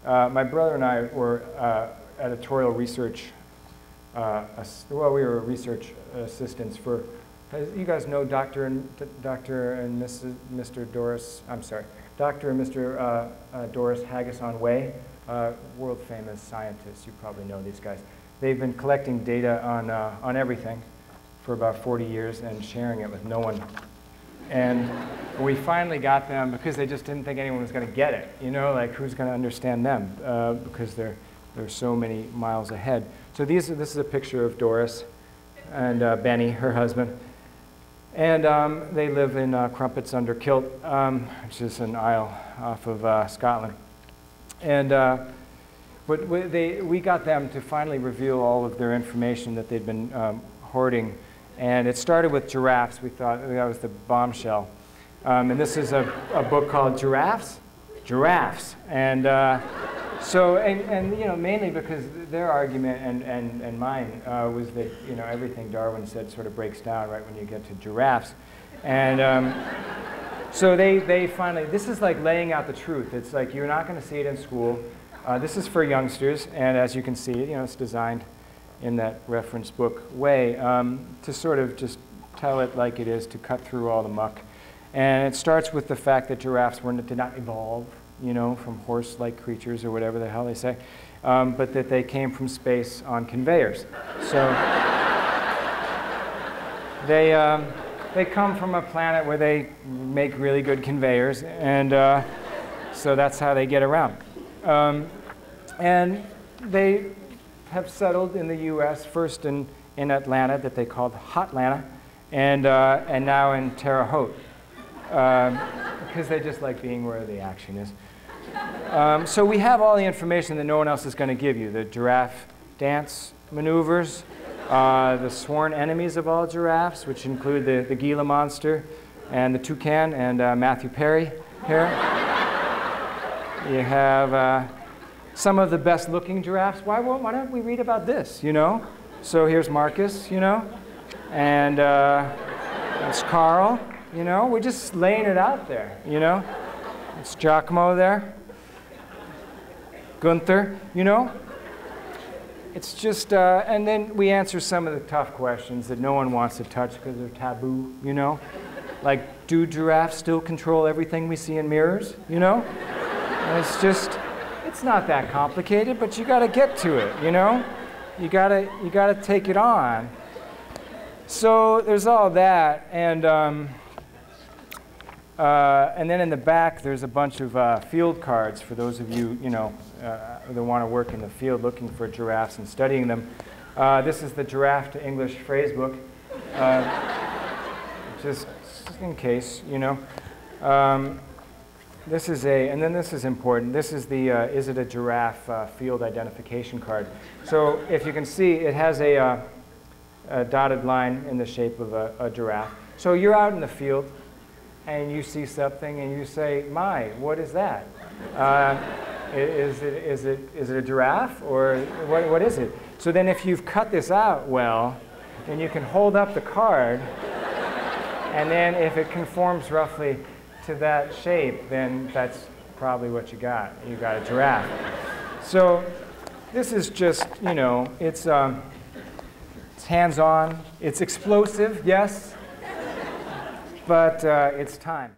My brother and I were editorial research, we were research assistants for, you guys know Dr. and Mr. Doris, I'm sorry, Dr. and Mr. Doris Hagison-Way, world famous scientists. You probably know these guys. They've been collecting data on everything for about 40 years and sharing it with no one. And we finally got them because they just didn't think anyone was going to get it. You know, like who's going to understand them because they're so many miles ahead. So this is a picture of Doris and Benny, her husband. And they live in Crumpets under Kilt, which is an isle off of Scotland. And but we got them to finally reveal all of their information that they'd been hoarding. And it started with giraffes. We thought that was the bombshell. And this is a book called Giraffes? Giraffes. And so, you know, mainly because their argument and mine was that, you know, everything Darwin said sort of breaks down right when you get to giraffes. And so they finally, this is like laying out the truth. It's like you're not going to see it in school. This is for youngsters, and as you can see, you know, it's designed in that reference book way to sort of just tell it like it is, to cut through all the muck. And it starts with the fact that giraffes did not evolve, you know, from horse-like creatures or whatever the hell they say, but that they came from space on conveyors. So they come from a planet where they make really good conveyors, and so that's how they get around. And they have settled in the U.S., first in Atlanta, that they called Hotlanta, and now in Terre Haute, because they just like being where the action is. So we have all the information that no one else is going to give you. The giraffe dance maneuvers, the sworn enemies of all giraffes, which include the Gila monster and the toucan and Matthew Perry here. You have some of the best-looking giraffes. Why don't we read about this, you know? So here's Marcus, you know, and it's Carl, you know. We're just laying it out there, you know. It's Giacomo there. Gunther, you know. It's just, and then we answer some of the tough questions that no one wants to touch because they're taboo, you know. Like, do giraffes still control everything we see in mirrors, you know? And it's just, it's not that complicated, but you got to get to it, you know? You got to take it on. So there's all that, and then in the back there's a bunch of field cards for those of you, you know, that want to work in the field looking for giraffes and studying them. This is the Giraffe to English phrase book, just in case, you know. This is and then this is important. This is the is it a giraffe field identification card. So if you can see, it has a dotted line in the shape of a giraffe. So you're out in the field, and you see something, and you say, "My, what is that? Is it a giraffe, or what is it?" So then, if you've cut this out well, then you can hold up the card, and then if it conforms roughly to that shape, then that's probably what you got. You got a giraffe. So this is just, you know, it's hands-on, it's explosive, yes, but it's time.